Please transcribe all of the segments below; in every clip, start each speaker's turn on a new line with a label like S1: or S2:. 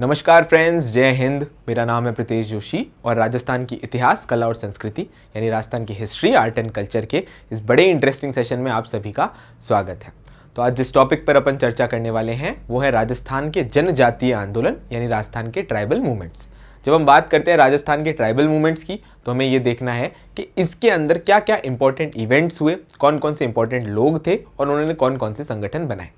S1: नमस्कार फ्रेंड्स, जय हिंद। मेरा नाम है प्रीतेश जोशी और राजस्थान की इतिहास, कला और संस्कृति यानी राजस्थान की हिस्ट्री, आर्ट एंड कल्चर के इस बड़े इंटरेस्टिंग सेशन में आप सभी का स्वागत है। तो आज जिस टॉपिक पर अपन चर्चा करने वाले हैं वो है राजस्थान के जनजातीय आंदोलन यानी राजस्थान के ट्राइबल मूवमेंट्स। जब हम बात करते हैं राजस्थान के ट्राइबल मूवमेंट्स की तो हमें ये देखना है कि इसके अंदर क्या क्या इंपॉर्टेंट इवेंट्स हुए, कौन कौन से इंपॉर्टेंट लोग थे और उन्होंने कौन कौन से संगठन बनाए।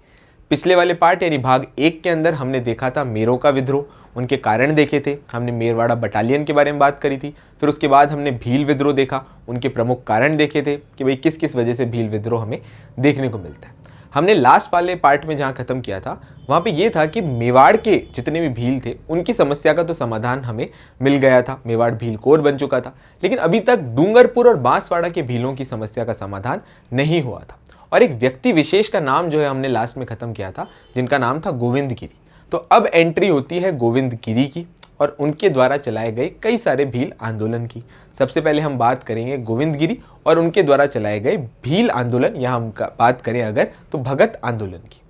S1: पिछले वाले पार्ट यानी भाग 1 के अंदर हमने देखा था मेरों का विद्रोह, उनके कारण देखे थे, हमने मेरवाड़ा बटालियन के बारे में बात करी थी। फिर उसके बाद हमने भील विद्रोह देखा, उनके प्रमुख कारण देखे थे कि भाई किस किस वजह से भील विद्रोह हमें देखने को मिलता है। हमने लास्ट वाले पार्ट में जहाँ खत्म किया था वहाँ पे ये था कि मेवाड़ के जितने भी भील थे उनकी समस्या का तो समाधान हमें मिल गया था, मेवाड़ भील कोर बन चुका था, लेकिन अभी तक डूंगरपुर और बांसवाड़ा के भीलों की समस्या का समाधान नहीं हुआ था। और एक व्यक्ति विशेष का नाम जो है हमने लास्ट में खत्म किया था, जिनका नाम था गोविंद गिरी। तो अब एंट्री होती है गोविंद गिरी की और उनके द्वारा चलाए गए कई सारे भील आंदोलन की। सबसे पहले हम बात करेंगे गोविंद गिरी और उनके द्वारा चलाए गए भील आंदोलन, या हम बात करें अगर तो भगत आंदोलन की।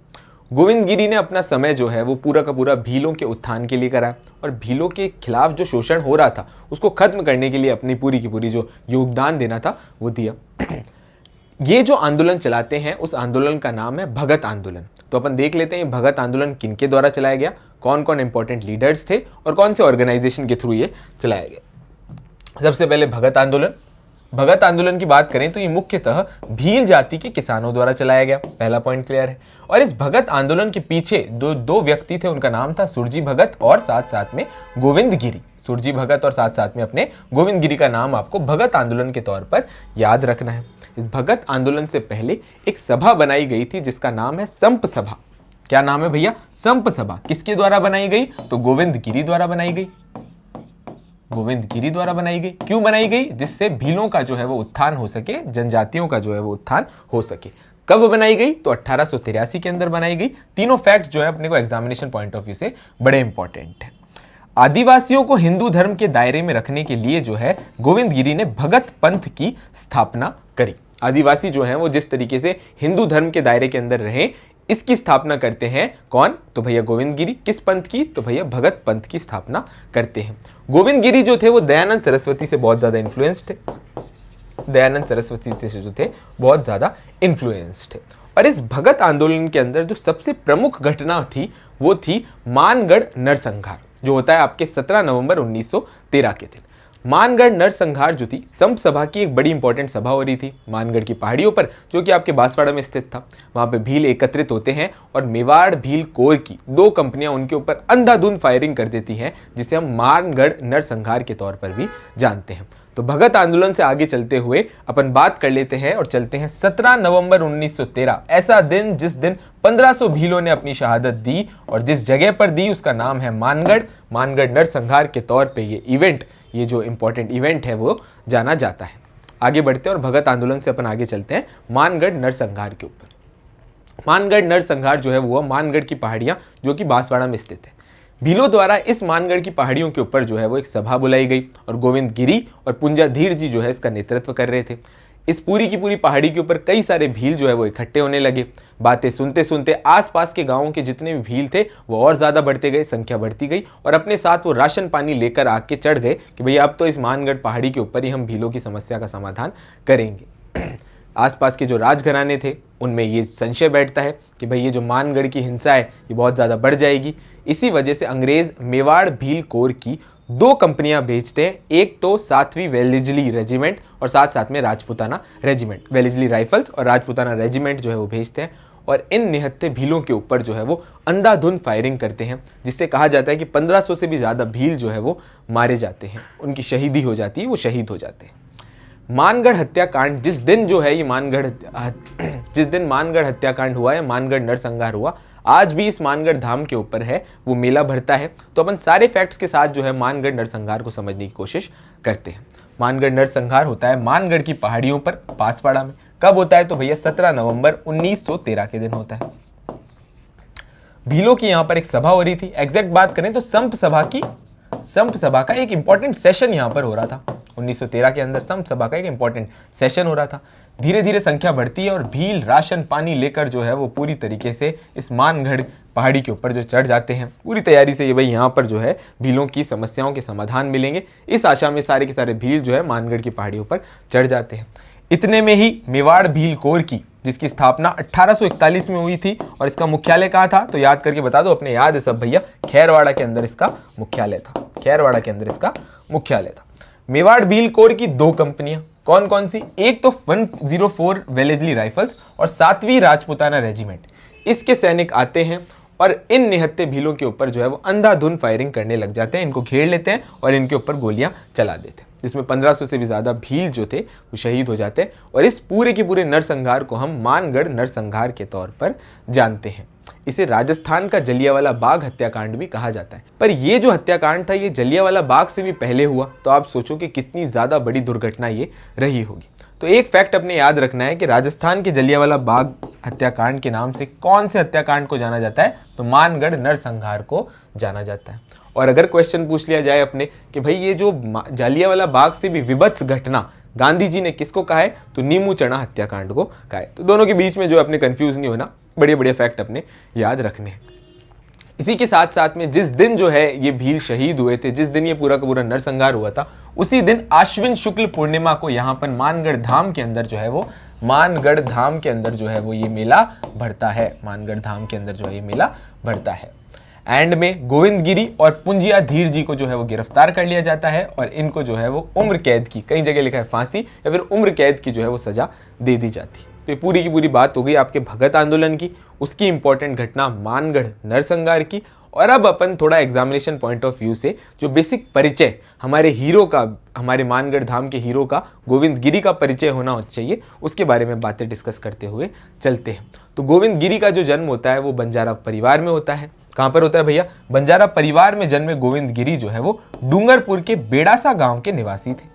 S1: गोविंद गिरी ने अपना समय जो है वो पूरा का पूरा भीलों के उत्थान के लिए करा और भीलों के खिलाफ जो शोषण हो रहा था उसको खत्म करने के लिए अपनी पूरी की पूरी जो योगदान देना था वो दिया। ये जो आंदोलन चलाते हैं उस आंदोलन का नाम है भगत आंदोलन। तो अपन देख लेते हैं भगत आंदोलन किनके द्वारा चलाया गया, कौन कौन इंपॉर्टेंट लीडर्स थे और कौन से ऑर्गेनाइजेशन के थ्रू ये चलाया गया। सबसे पहले भगत आंदोलन। भगत आंदोलन की बात करें तो ये मुख्यतः भील जाति के किसानों द्वारा चलाया गया, पहला पॉइंट क्लियर है। और इस भगत आंदोलन के पीछे दो व्यक्ति थे, उनका नाम था सुरजी भगत और साथ साथ में गोविंद गिरी। सुरजी भगत और साथ साथ में अपने गोविंद गिरी का नाम आपको भगत आंदोलन के तौर पर याद रखना है। इस भगत आंदोलन से पहले एक सभा बनाई गई थी जिसका नाम है संप सभा। क्या नाम है भैया? संप सभा। किसके द्वारा बनाई गई? तो गोविंद गिरी द्वारा बनाई गई। गोविंद गिरी द्वारा बनाई गई। क्यों बनाई गई? जिससे भीलों का जो है वो उत्थान हो सके, जनजातियों का जो है वो उत्थान हो सके। कब बनाई गई? तो 1883 के अंदर बनाई गई। तीनों फैक्ट्स जो है अपने को एग्जामिनेशन पॉइंट ऑफ व्यू से बड़े इंपॉर्टेंट है। आदिवासियों को हिंदू धर्म के दायरे में रखने के लिए जो है गोविंद गिरी ने भगत पंथ की स्थापना करी। आदिवासी जो हैं वो जिस तरीके से हिंदू धर्म के दायरे के अंदर रहे, इसकी स्थापना करते हैं कौन? तो भैया गोविंद गिरी। किस पंथ की? तो भैया भगत पंथ की स्थापना करते हैं। गोविंद गिरी जो थे वो दयानंद सरस्वती से बहुत ज्यादा इन्फ्लुएंस्ड थे। दयानंद सरस्वती से जो थे बहुत ज्यादा इन्फ्लुएंस्ड थे। और इस भगत आंदोलन के अंदर जो सबसे प्रमुख घटना थी वो थी मानगढ़ नरसंहार, जो होता है आपके 17 नवंबर 1913 के दिन। मानगढ़ नरसंहार जो थी संप सभा की एक बड़ी इंपॉर्टेंट सभा हो रही थी मानगढ़ की पहाड़ियों पर, जो कि आपके बांसवाड़ा में स्थित था। वहां पे भील एकत्रित होते हैं और मेवाड़ भील कोर की 2 कंपनियां उनके ऊपर अंधाधुंध फायरिंग कर देती हैं, जिसे हम मानगढ़ नरसंहार के तौर पर भी जानते हैं। तो भगत आंदोलन से आगे चलते हुए अपन बात कर लेते हैं और चलते हैं 17 नवंबर 1913, ऐसा दिन जिस दिन 1500 भीलों ने अपनी शहादत दी और जिस जगह पर दी उसका नाम है मानगढ़। मानगढ़ नरसंहार के तौर पे ये इवेंट, ये जो इंपॉर्टेंट इवेंट है वो जाना जाता है। आगे बढ़ते हैं और भगत आंदोलन से अपन आगे चलते हैं मानगढ़ नरसंहार के ऊपर। मानगढ़ नरसंहार जो है वो मानगढ़ की पहाड़ियां जो कि बांसवाड़ा में स्थित है। भीलों द्वारा इस मानगढ़ की पहाड़ियों के ऊपर जो है वो एक सभा बुलाई गई और गोविंद गिरी और पुंजाधीर जी जो है इसका नेतृत्व कर रहे थे। इस पूरी की पूरी पहाड़ी के ऊपर कई सारे भील जो है वो इकट्ठे होने लगे। बातें सुनते सुनते आसपास के गांवों के जितने भी भील थे वो और ज्यादा बढ़ते गए, संख्या बढ़ती गई और अपने साथ वो राशन पानी लेकर आके चढ़ गए कि भैया अब तो इस मानगढ़ पहाड़ी के ऊपर ही हम भीलों की समस्या का समाधान करेंगे। आसपास के जो राजघराने थे उनमें ये संशय बैठता है कि भाई ये जो मानगढ़ की हिंसा है ये बहुत ज़्यादा बढ़ जाएगी। इसी वजह से अंग्रेज मेवाड़ भील कोर की 2 कंपनियां भेजते हैं, एक तो 7वीं वेलिजली रेजिमेंट और साथ साथ में राजपुताना रेजिमेंट, वेलिजली राइफल्स और राजपुताना रेजिमेंट जो है वो भेजते हैं और इन निहत्थे भीलों के ऊपर जो है वो अंधाधुंध फायरिंग करते हैं, जिससे कहा जाता है कि 1500 से भी ज़्यादा भील जो है वो मारे जाते हैं, उनकी शहीदी हो जाती है, वो शहीद हो जाते हैं। मानगढ़ हत्याकांड जिस दिन जो है ये जिस दिन मानगढ़ हत्याकांड हुआ है, मानगढ़ नरसंहार हुआ, आज भी इस मानगढ़ धाम के ऊपर है वो मेला भरता है। तो अपन सारे फैक्ट्स के साथ जो है मानगढ़ नरसंहार को समझने की कोशिश करते हैं। मानगढ़ नरसंहार होता है मानगढ़ की पहाड़ियों पर बांसवाड़ा में। कब होता है? तो भैया 17 नवंबर 1913 के दिन होता है। भीलों की यहां पर एक सभा हो रही थी। एग्जैक्ट बात करें तो संप सभा का एक इंपॉर्टेंट सेशन यहां पर हो रहा था। 1913 के अंदर संप सभा का एक इंपॉर्टेंट सेशन हो रहा था। धीरे धीरे संख्या बढ़ती है और भील राशन पानी लेकर जो है वो पूरी तरीके से इस मानगढ़ पहाड़ी के ऊपर जो चढ़ जाते हैं पूरी तैयारी से। ये भाई यहाँ पर जो है भीलों की समस्याओं के समाधान मिलेंगे, इस आशा में सारे के सारे भील जो है मानगढ़ की पहाड़ियों पर चढ़ जाते हैं। इतने में ही मेवाड़ भील कोर की, जिसकी स्थापना 1841 में हुई थी, और इसका मुख्यालय कहाँ था तो याद करके बता दो, अपने याद है सब भैया, खैरवाड़ा के अंदर इसका मुख्यालय था। खैरवाड़ा के अंदर इसका मुख्यालय था। मेवाड़ भील कोर की दो कंपनियां कौन कौन सी, एक तो 104 वेलेजली राइफल्स और 7वीं राजपुताना रेजिमेंट, इसके सैनिक आते हैं और इन निहत्थे भीलों के ऊपर जो है वो अंधाधुंध फायरिंग करने लग जाते हैं। इनको घेर लेते हैं और इनके ऊपर गोलियां चला देते हैं, जिसमें 1500 से भी ज़्यादा भील जो थे वो शहीद हो जाते हैं। और इस पूरे के पूरे नरसंहार को हम मानगढ़ नरसंहार के तौर पर जानते हैं। इसे राजस्थान का जलियांवाला बाग हत्याकांड भी कहा जाता है। पर ये जो हत्याकांड था ये जलियांवाला बाग से भी पहले हुआ, तो आप सोचो कि कितनी ज़्यादा बड़ी दुर्घटना ये रही होगी। तो एक फैक्ट अपने याद रखना है कि राजस्थान के जलियांवाला बाग हत्याकांड के नाम से कौन से हत्याकांड को जाना जाता है, तो मानगढ़ नरसंहार को जाना जाता है। और अगर क्वेश्चन पूछ लिया जाए अपने कि भाई ये जो जलियांवाला बाग से भी विभत्स घटना गांधी जी ने किसको कहा है, तो नीमू चढ़ा हत्याकांड को कहा है। तो दोनों के बीच में जो अपने कंफ्यूज नहीं होना, बड़े बड़े फैक्ट अपने याद रखने हैं। इसी के साथ साथ में जिस दिन जो है ये भील शहीद हुए थे, जिस दिन ये पूरा का पूरा नरसंहार हुआ था, उसी दिन आश्विन शुक्ल पूर्णिमा को यहाँ पर मानगढ़ धाम के अंदर जो है वो मानगढ़ धाम के अंदर जो है वो ये मेला बढ़ता है। मानगढ़ धाम के अंदर जो है ये मेला बढ़ता है। एंड में गोविंदगिरी और पुंजिया धीर जी को जो है वो गिरफ्तार कर लिया जाता है और इनको जो है वो उम्र कैद की, कई जगह लिखा है फांसी या फिर उम्र कैद की जो है वो सजा दे दी जाती है। तो ये पूरी की पूरी बात हो गई आपके भगत आंदोलन की, उसकी इंपॉर्टेंट घटना मानगढ़ नरसंहार की। और अब अपन थोड़ा एग्जामिनेशन पॉइंट ऑफ व्यू से जो बेसिक परिचय हमारे हीरो का, हमारे मानगढ़ धाम के हीरो का, गोविंदगिरी का परिचय होना चाहिए, उसके बारे में बातें डिस्कस करते हुए चलते हैं। तो गोविंदगिरी का जो जन्म होता है वो बंजारा परिवार में होता है। कहाँ पर होता है भैया, बंजारा परिवार में जन्मे गोविंदगिरी जो है वो डूंगरपुर के बेड़ासा गांव के निवासी थे।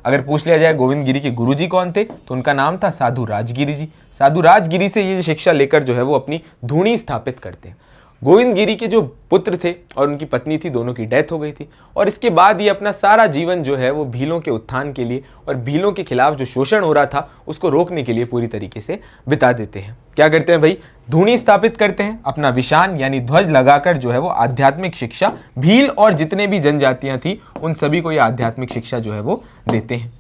S1: अगर पूछ लिया जाए गोविंदगिरी के गुरुजी कौन थे, तो उनका नाम था साधु राजगिरी जी। साधु राजगिरी से ये शिक्षा लेकर जो है वो अपनी धूनी स्थापित करते हैं। गोविंदगिरी के जो पुत्र थे और उनकी पत्नी थी, दोनों की डेथ हो गई थी, और इसके बाद ये अपना सारा जीवन जो है वो भीलों के उत्थान के लिए और भीलों के खिलाफ जो शोषण हो रहा था उसको रोकने के लिए पूरी तरीके से बिता देते हैं। क्या करते हैं भाई, धूनी स्थापित करते हैं, अपना विशान यानी ध्वज लगाकर जो है वो आध्यात्मिक शिक्षा भील और जितने भी जनजातियां थी उन सभी को ये आध्यात्मिक शिक्षा जो है वो देते हैं।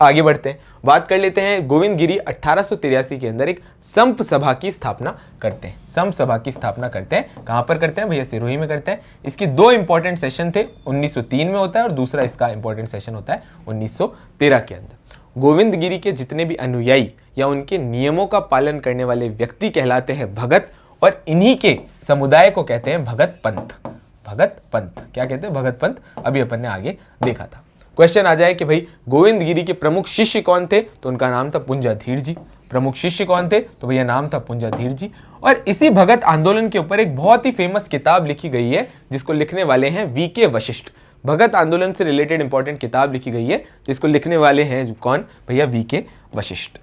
S1: आगे बढ़ते हैं, बात कर लेते हैं। गोविंदगिरी 1883 के अंदर एक संप सभा की स्थापना करते हैं। संप सभा की स्थापना करते हैं, कहां पर करते हैं भैया, सिरोही में करते हैं। इसके दो इंपॉर्टेंट सेशन थे, 1903 में होता है और दूसरा इसका इंपॉर्टेंट सेशन होता है 1913 के अंदर। गोविंदगिरी के जितने भी अनुयायी या उनके नियमों का पालन करने वाले व्यक्ति कहलाते हैं भगत, और इन्हीं के समुदाय को कहते हैं भगत पंथ। भगत पंथ क्या कहते हैं, भगत पंथ। अभी अपन ने आगे देखा था। क्वेश्चन आ जाए कि भाई गोविंदगिरी के प्रमुख शिष्य कौन थे, तो उनका नाम था पुंजाधीर जी। प्रमुख शिष्य कौन थे, तो भैया नाम था पुंजाधीर जी। और इसी भगत आंदोलन के ऊपर एक बहुत ही फेमस किताब लिखी गई है जिसको लिखने वाले हैं वीके वशिष्ठ। भगत आंदोलन से रिलेटेड इंपॉर्टेंट किताब लिखी गई है जिसको लिखने वाले हैं कौन भैया, वीके वशिष्ठ।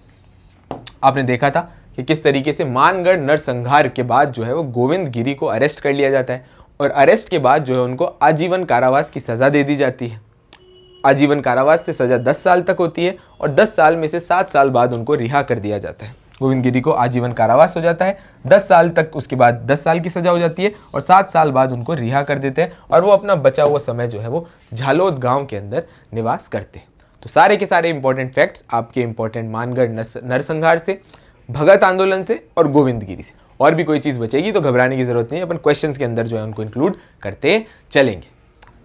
S1: आपने देखा था कि किस तरीके से मानगढ़ नरसंहार के बाद जो है वो गोविंदगिरी को अरेस्ट कर लिया जाता है, और अरेस्ट के बाद जो है उनको आजीवन कारावास की सजा दे दी जाती है। आजीवन कारावास से सजा 10 साल तक होती है और 10 साल में से 7 साल बाद उनको रिहा कर दिया जाता है। गोविंदगिरी को आजीवन कारावास हो जाता है, 10 साल तक, उसके बाद 10 साल की सजा हो जाती है और 7 साल बाद उनको रिहा कर देते हैं, और वो अपना बचा हुआ समय जो है वो झालोद गांव के अंदर निवास करते हैं। तो सारे के सारे इंपॉर्टेंट फैक्ट्स आपके इंपॉर्टेंट मानगढ़ नरसंहार से, भगत आंदोलन से और गोविंदगिरी से। और भी कोई चीज़ बचेगी तो घबराने की जरूरत नहीं है, अपन क्वेश्चन के अंदर जो है उनको इंक्लूड करते चलेंगे।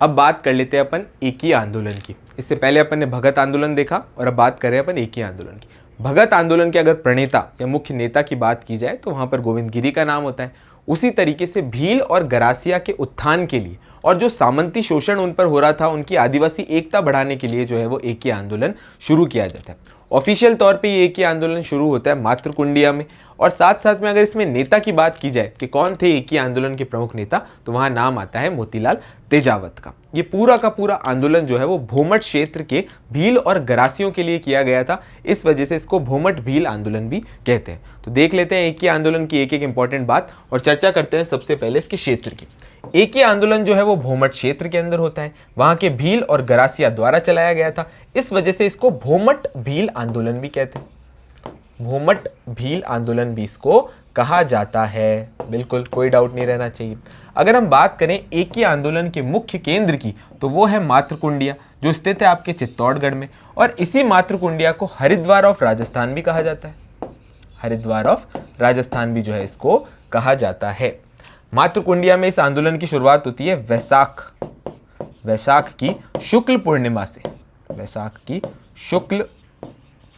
S1: अब बात कर लेते हैं अपन एकी आंदोलन की। इससे पहले अपन ने भगत आंदोलन देखा और अब बात कर रहे हैं अपन एकी आंदोलन की। भगत आंदोलन के अगर प्रणेता या मुख्य नेता की बात की जाए तो वहाँ पर गोविंदगिरी का नाम होता है। उसी तरीके से भील और गरासिया के उत्थान के लिए और जो सामंती शोषण उन पर हो रहा था उनकी आदिवासी एकता बढ़ाने के लिए जो है वो एकी आंदोलन शुरू किया जाता है। ऑफिशियल तौर पे ये एकी आंदोलन शुरू होता है मातृकुंडिया में, और साथ साथ में अगर इसमें नेता की बात की जाए कि कौन थे एकी आंदोलन के प्रमुख नेता, तो वहाँ नाम आता है मोतीलाल तेजावत का। ये पूरा का पूरा आंदोलन जो है वो भोमट क्षेत्र के भील और गरासियों के लिए किया गया था, इस वजह से इसको भोमट भील आंदोलन भी कहते हैं। तो देख लेते हैं एकी आंदोलन की एक एक इंपॉर्टेंट बात और चर्चा करते हैं सबसे पहले इसके क्षेत्र की। एकी आंदोलन जो है वो भोमट क्षेत्र के अंदर होता है, वहां के भील और गरासिया द्वारा चलाया गया था, इस वजह से इसको भोमट भील आंदोलन भी कहते हैं। भोमट भील आंदोलन भी इसको कहा जाता है। बिल्कुल कोई डाउट नहीं रहना चाहिए। अगर हम बात करें एकी आंदोलन के मुख्य केंद्र की, तो वो है मातृकुंडिया, जो स्थित है आपके चित्तौड़गढ़ में। और इसी मातृकुंडिया को हरिद्वार ऑफ राजस्थान भी कहा जाता है। हरिद्वार ऑफ राजस्थान भी जो है इसको कहा जाता है। मातृकुंडिया में इस आंदोलन की शुरुआत होती है वैशाख की शुक्ल पूर्णिमा से। वैशाख की शुक्ल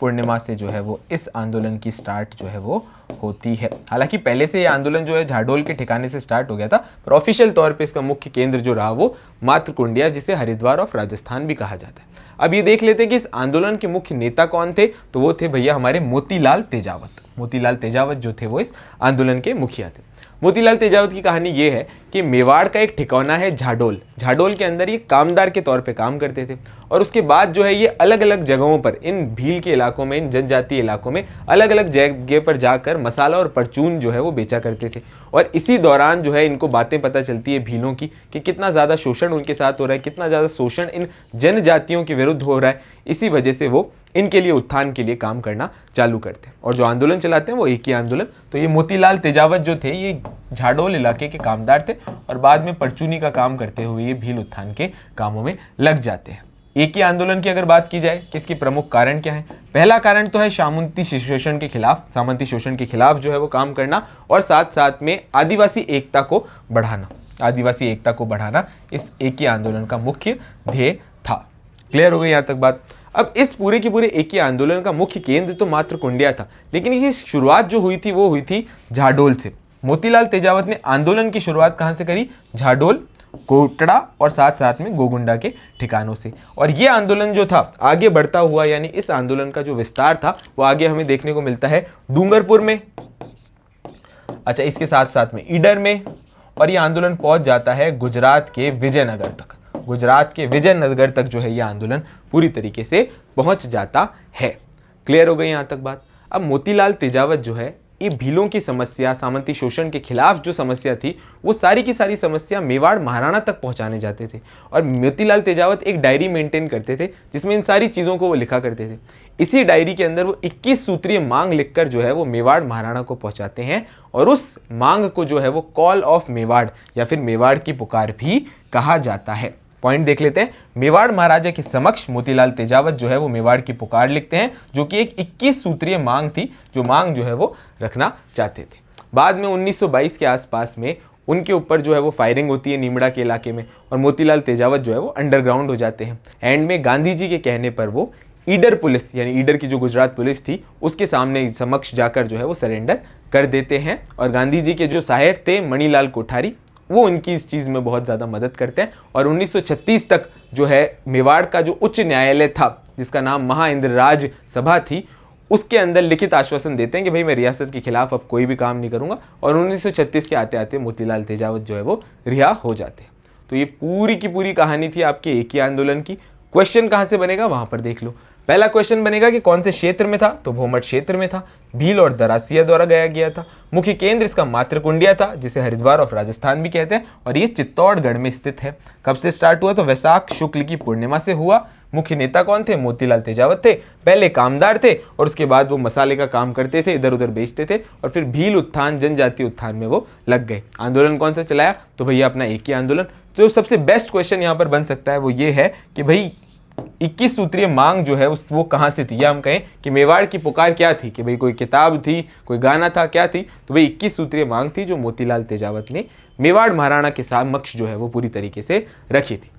S1: पूर्णिमा से जो है वो इस आंदोलन की स्टार्ट जो है वो होती है। हालांकि पहले से ये आंदोलन जो है झाडोल के ठिकाने से स्टार्ट हो गया था, पर ऑफिशियल तौर पे इसका मुख्य केंद्र जो रहा वो मातृकुंडिया, जिसे हरिद्वार ऑफ राजस्थान भी कहा जाता है। अब ये देख लेते हैं कि इस आंदोलन के मुख्य नेता कौन थे। तो वो थे भैया हमारे मोतीलाल तेजावत। मोतीलाल तेजावत जो थे वो इस आंदोलन के मुखिया थे। मोतीलाल तेजावत की कहानी ये है कि मेवाड़ का एक ठिकाना है झाडोल। झाडोल के अंदर ये कामदार के तौर पे काम करते थे, और उसके बाद जो है ये अलग अलग जगहों पर, इन भील के इलाकों में, इन जनजातीय इलाकों में अलग अलग जगह पर जाकर मसाला और परचून जो है वो बेचा करते थे। और इसी दौरान जो है इनको बातें पता चलती है भीलों की कि कितना ज़्यादा शोषण उनके साथ हो रहा है, कितना ज़्यादा शोषण इन जनजातियों के विरुद्ध हो रहा है। इसी वजह से वो इनके लिए उत्थान के लिए काम करना चालू करते हैं, और जो आंदोलन चलाते हैं वो एकी आंदोलन। तो ये मोतीलाल तेजावत जो थे ये झाडोल इलाके के कामदार थे, और बाद में परचूनी का काम करते हुए ये भील उत्थान के कामों में लग जाते हैं। एकी आंदोलन की अगर बात की जाए कि इसके प्रमुख कारण क्या है, पहला कारण तो है सामंती शोषण के खिलाफ जो है वो काम करना, और साथ साथ में आदिवासी एकता को बढ़ाना इस एकी आंदोलन का मुख्य ध्येय था। क्लियर हो गई यहाँ तक बात। अब इस पूरे के पूरे एकी आंदोलन का मुख्य केंद्र तो मातृकुंडिया था, लेकिन ये शुरुआत जो हुई थी वो हुई थी झाडोल से। मोतीलाल तेजावत ने आंदोलन की शुरुआत कहाँ से करी? झाडोल, कोटड़ा और साथ साथ में गोगुंडा के ठिकानों से। और ये आंदोलन जो था आगे बढ़ता हुआ, यानी इस आंदोलन का जो विस्तार था वो आगे हमें देखने को मिलता है डूंगरपुर में, अच्छा इसके साथ साथ में ईडर में, और ये आंदोलन पहुंच जाता है गुजरात के विजयनगर तक। गुजरात के विजयनगर तक जो है ये आंदोलन पूरी तरीके से पहुंच जाता है। क्लियर हो गई यहाँ तक बात। अब मोतीलाल तेजावत जो है ये भीलों की समस्या, सामंती शोषण के खिलाफ जो समस्या थी वो सारी की सारी समस्या मेवाड़ महाराणा तक पहुंचाने जाते थे। और मोतीलाल तेजावत एक डायरी मेंटेन करते थे जिसमें इन सारी चीज़ों को वो लिखा करते थे। इसी डायरी के अंदर वो 21 सूत्रीय मांग लिखकर जो है वो मेवाड़ महाराणा को पहुंचाते हैं, और उस मांग को जो है वो कॉल ऑफ मेवाड़ या फिर मेवाड़ की पुकार भी कहा जाता है। पॉइंट देख लेते हैं। मेवाड़ महाराजा के समक्ष मोतीलाल तेजावत जो है वो मेवाड़ की पुकार लिखते हैं, जो कि एक 21 सूत्रीय मांग थी, जो मांग जो है वो रखना चाहते थे। बाद में 1922 के आसपास में उनके ऊपर जो है वो फायरिंग होती है नीमड़ा के इलाके में, और मोतीलाल तेजावत जो है वो अंडरग्राउंड हो जाते हैं। एंड में गांधी जी के कहने पर वो ईडर पुलिस, यानी ईडर की जो गुजरात पुलिस थी उसके सामने समक्ष जाकर जो है वो सरेंडर कर देते हैं। और गांधी जी के जो सहायक थे मणिलाल कोठारी, वो उनकी इस चीज़ में बहुत ज़्यादा मदद करते हैं। और 1936 तक जो है मेवाड़ का जो उच्च न्यायालय था, जिसका नाम महाइंद्रराज सभा थी, उसके अंदर लिखित आश्वासन देते हैं कि भाई मैं रियासत के खिलाफ अब कोई भी काम नहीं करूंगा। और 1936 के आते आते मोतीलाल तेजावत जो है वो रिहा हो जाते हैं। तो ये पूरी की पूरी कहानी थी आपके एकी आंदोलन की। क्वेश्चन कहाँ से बनेगा वहाँ पर देख लो। पहला क्वेश्चन बनेगा कि कौन से क्षेत्र में था, तो भोमट क्षेत्र में था, भील और दरासिया द्वारा गाया गया था। मुख्य केंद्र इसका मातृकुंडिया था, जिसे हरिद्वार ऑफ राजस्थान भी कहते हैं, और ये चित्तौड़गढ़ में स्थित है। कब से स्टार्ट हुआ? तो वैशाख शुक्ल की पूर्णिमा से हुआ। मुख्य नेता कौन थे? मोतीलाल तेजावत थे। पहले कामदार थे और उसके बाद वो मसाले का काम करते थे, इधर उधर बेचते थे, और फिर भील उत्थान, जनजातीय उत्थान में वो लग गए। आंदोलन कौन सा चलाया? तो भैया अपना एकी आंदोलन। जो सबसे बेस्ट क्वेश्चन यहाँ पर बन सकता है वो ये है कि भाई 21 सूत्रीय मांग जो है वो कहाँ से थी, या हम कहें कि मेवाड़ की पुकार क्या थी, कि भाई कोई किताब थी, कोई गाना था, क्या थी? तो भाई 21 सूत्रीय मांग थी जो मोतीलाल तेजावत ने मेवाड़ महाराणा के समक्ष जो है वो पूरी तरीके से रखी थी।